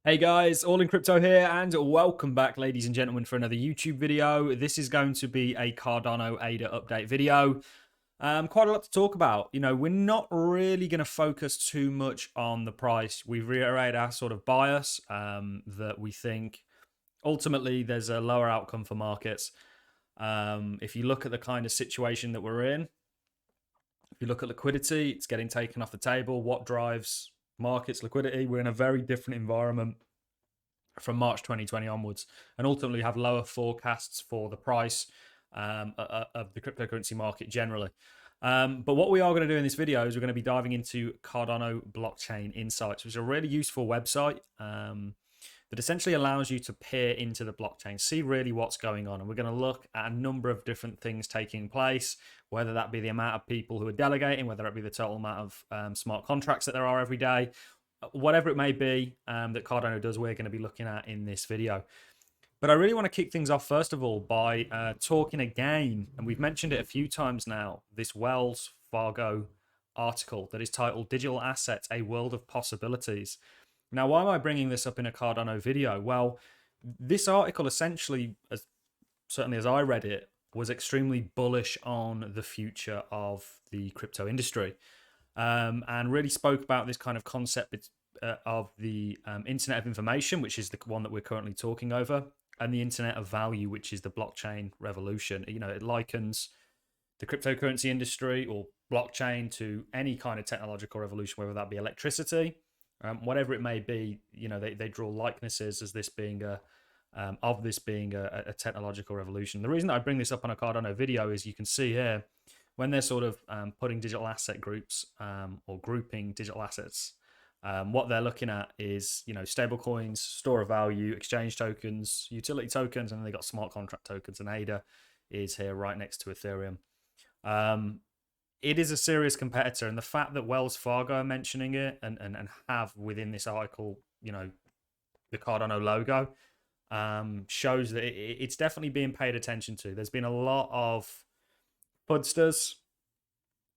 Hey guys, All in Crypto here, and welcome back, ladies and gentlemen, for another YouTube video. This is going to be a Cardano ADA update video. Quite a lot to talk about. You know, we're not really going to focus too much on the price. We've reiterated our sort of bias that we think ultimately there's a lower outcome for markets. If you look at the kind of situation that we're in, if you look at liquidity, it's getting taken off the table. What drives markets liquidity? We're in a very different environment from March 2020 onwards, and ultimately have lower forecasts for the price of the cryptocurrency market generally. But what we are going to do in this video is we're going to be diving into Cardano Blockchain Insights, which is a really useful website that essentially allows you to peer into the blockchain, see really what's going on. And we're going to look at a number of different things taking place, whether that be the amount of people who are delegating, whether it be the total amount of smart contracts that there are every day, whatever it may be that Cardano does, we're going to be looking at in this video. But I really want to kick things off, first of all, by talking again, and we've mentioned it a few times now, this Wells Fargo article that is titled Digital Assets, A World of Possibilities. Now, why am I bringing this up in a Cardano video? Well, this article essentially, certainly as I read it, was extremely bullish on the future of the crypto industry. And really spoke about this kind of concept of the Internet of Information, which is the one that we're currently talking over, and the Internet of Value, which is the blockchain revolution. You know, it likens the cryptocurrency industry or blockchain to any kind of technological revolution, whether that be electricity, whatever it may be. You know, they draw likenesses as this being a technological revolution. The reason that I bring this up on a Cardano video is you can see here, when they're sort of putting digital asset groups or grouping digital assets, what they're looking at is, you know, stable coins, store of value, exchange tokens, utility tokens, and then they got smart contract tokens. And ADA is here right next to Ethereum. It is a serious competitor, and the fact that Wells Fargo are mentioning it and have within this article, you know, the Cardano logo, shows that it's definitely being paid attention to. There's been a lot of Pudsters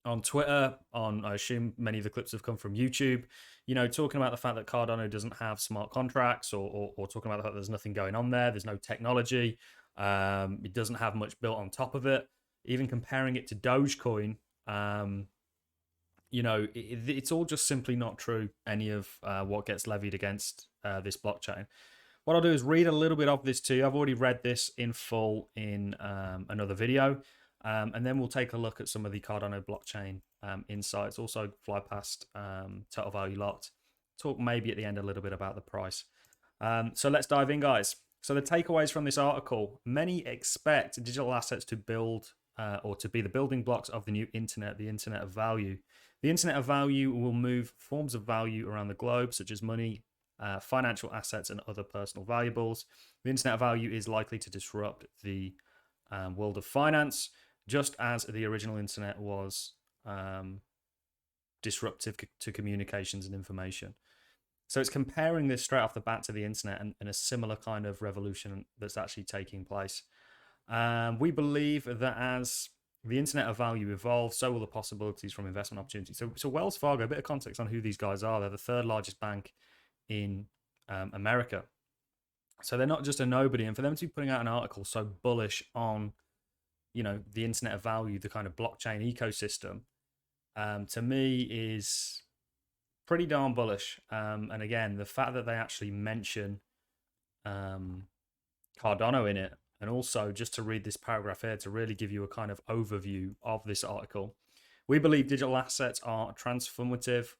on Twitter, I assume many of the clips have come from YouTube, you know, talking about the fact that Cardano doesn't have smart contracts, or talking about the fact that there's nothing going on there, there's no technology, it doesn't have much built on top of it, even comparing it to Dogecoin. You know, it's all just simply not true, any of what gets levied against this blockchain. What I'll do is read a little bit of this to you. I've already read this in full in another video. And then we'll take a look at some of the Cardano blockchain insights, also fly past total value locked, talk maybe at the end a little bit about the price. So let's dive in, guys. So the takeaways from this article: many expect digital assets to build or to be the building blocks of the new internet, the Internet of Value. The Internet of Value will move forms of value around the globe, such as money, financial assets, and other personal valuables. The Internet of Value is likely to disrupt the world of finance, just as the original internet was disruptive to communications and information. So it's comparing this straight off the bat to the internet and a similar kind of revolution that's actually taking place. We believe that as the Internet of Value evolves, so will the possibilities from investment opportunities. So Wells Fargo, a bit of context on who these guys are. They're the third largest bank in America. So they're not just a nobody. And for them to be putting out an article so bullish on, you know, the Internet of Value, the kind of blockchain ecosystem, to me is pretty darn bullish. And again, the fact that they actually mention Cardano in it, and also just to read this paragraph here to really give you a kind of overview of this article. We believe digital assets are a transformative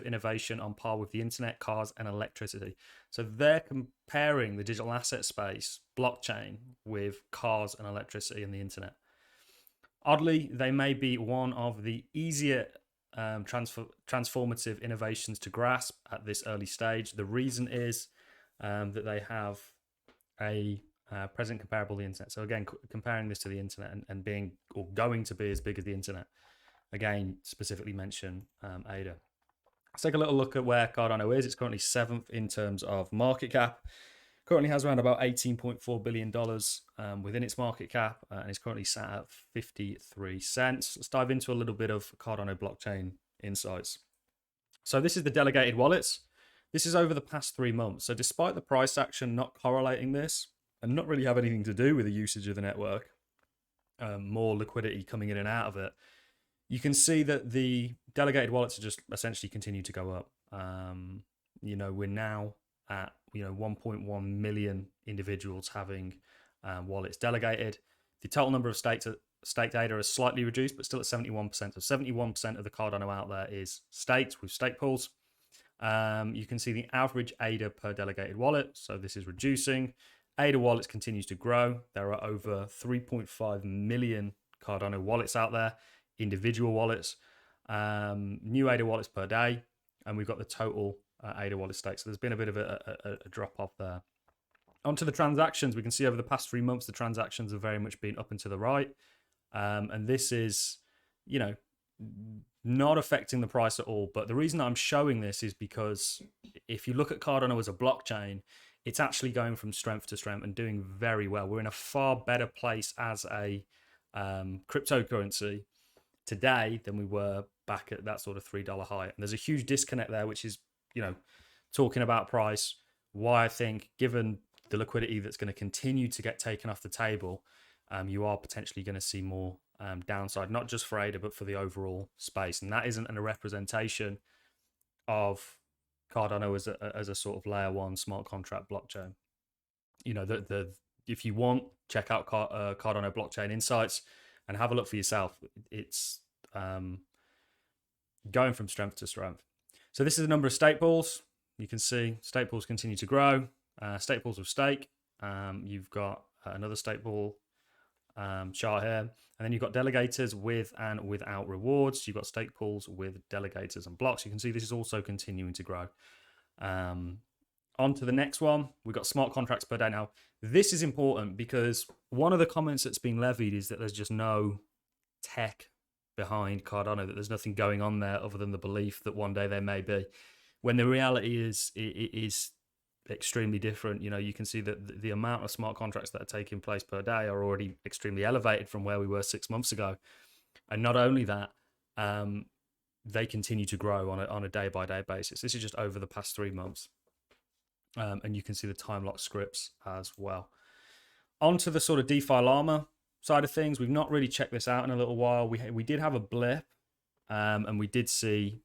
innovation on par with the internet, cars, and electricity. So they're comparing the digital asset space, blockchain, with cars and electricity and the internet. Oddly, they may be one of the easier transformative innovations to grasp at this early stage. The reason is that they have a present comparable to the internet. So again, comparing this to the internet and being, or going to be, as big as the internet. Again, specifically mention ADA. Let's take a little look at where Cardano is. It's currently 7th in terms of market cap. Currently has around about $18.4 billion within its market cap, and it's currently sat at 53 cents. Let's dive into a little bit of Cardano blockchain insights. So this is the delegated wallets. This is over the past 3 months. So despite the price action not correlating this and not really have anything to do with the usage of the network, more liquidity coming in and out of it, you can see that the delegated wallets are just essentially continue to go up. We're now at 1.1 million individuals having wallets delegated. The total number of staked ADA is slightly reduced, but still at 71%. So 71% of the Cardano out there is staked with stake pools. You can see the average ADA per delegated wallet. So this is reducing. ADA wallets continues to grow. There are over 3.5 million Cardano wallets out there, individual wallets, new ADA wallets per day, and we've got the total ADA wallet stake. So there's been a bit of a drop off there. Onto the transactions, we can see over the past 3 months, the transactions have very much been up and to the right. And this is, not affecting the price at all. But the reason I'm showing this is because if you look at Cardano as a blockchain, it's actually going from strength to strength and doing very well. We're in a far better place as a cryptocurrency today than we were back at that sort of $3 high. And there's a huge disconnect there, which is, talking about price, why I think given the liquidity that's going to continue to get taken off the table, you are potentially going to see more downside, not just for ADA, but for the overall space. And that isn't a representation of Cardano as a sort of layer one smart contract blockchain. If you want, check out Cardano Blockchain Insights and have a look for yourself. It's going from strength to strength. So this is the number of stake pools. You can see stake pools continue to grow. Stake pools with stake. You've got another stake pool chart here. And then you've got delegators with and without rewards. You've got stake pools with delegators and blocks. You can see this is also continuing to grow. On to the next one. We've got smart contracts per day. Now, this is important because one of the comments that's been levied is that there's just no tech behind Cardano, that there's nothing going on there other than the belief that one day there may be. When the reality is, it is extremely different. You can see that the amount of smart contracts that are taking place per day are already extremely elevated from where we were 6 months ago. And not only that, they continue to grow on a day-by-day basis. This is just over the past 3 months. And you can see the time lock scripts as well. On to the sort of DeFi Llama side of things. We've not really checked this out in a little while. We did have a blip, and we did see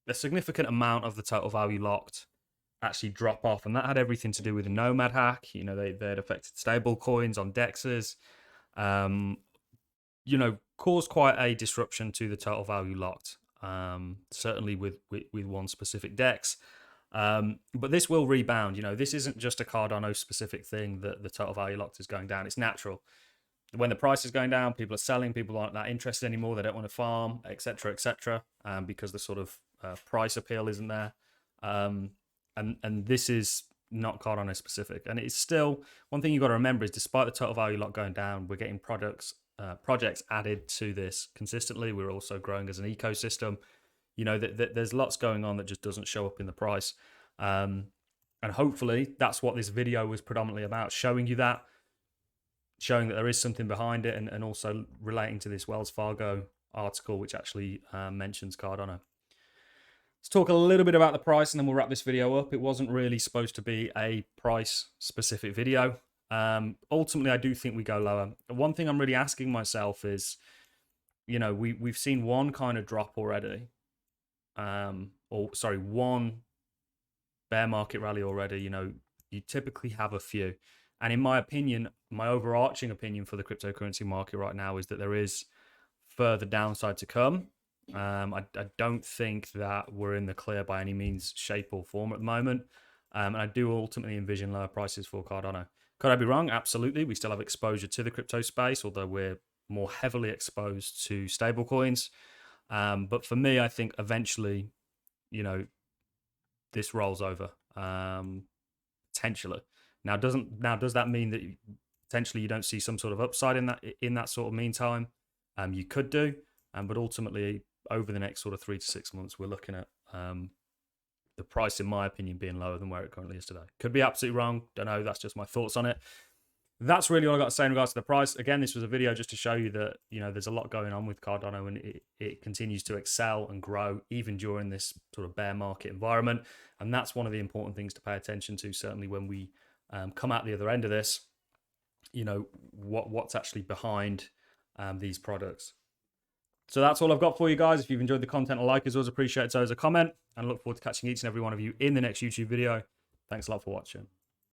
a significant amount of the total value locked actually drop off, and that had everything to do with the Nomad hack. They had affected stable coins on dexes, caused quite a disruption to the total value locked, certainly with one specific dex. But this will rebound. This isn't just a Cardano specific thing that the total value locked is going down. It's natural. When the price is going down, people are selling, people aren't that interested anymore, they don't want to farm, etc., because the sort of price appeal isn't there. And this is not Cardano specific. And it's still, one thing you've got to remember is despite the total value lock going down, we're getting projects added to this consistently. We're also growing as an ecosystem. There's lots going on that just doesn't show up in the price. And hopefully that's what this video was predominantly about, showing you that, showing that there is something behind it, and also relating to this Wells Fargo article, which actually mentions Cardano. Let's talk a little bit about the price and then we'll wrap this video up. It wasn't really supposed to be a price specific video. Ultimately, I do think we go lower. One thing I'm really asking myself is, we've seen one kind of drop already. One bear market rally already. You typically have a few. And in my opinion, my overarching opinion for the cryptocurrency market right now is that there is further downside to come. I don't think that we're in the clear by any means, shape or form at the moment. And I do ultimately envision lower prices for Cardano. Could I be wrong? Absolutely. We still have exposure to the crypto space, although we're more heavily exposed to stable coins. But for me, I think eventually, this rolls over, potentially. Now, does that mean that potentially you don't see some sort of upside in that sort of meantime? You could do, but ultimately over the next sort of 3 to 6 months, we're looking at the price, in my opinion, being lower than where it currently is today. Could be absolutely wrong. Don't know. That's just my thoughts on it. that's really all I got to say in regards to the price. Again, this was a video just to show you that, you know, there's a lot going on with Cardano, and it continues to excel and grow even during this sort of bear market environment. And that's one of the important things to pay attention to, certainly when we come out the other end of this, you know, what's actually behind these products. So that's all I've got for you guys. If you've enjoyed the content, a like is always appreciated. So as a comment, and I look forward to catching each and every one of you in the next YouTube video. Thanks a lot for watching.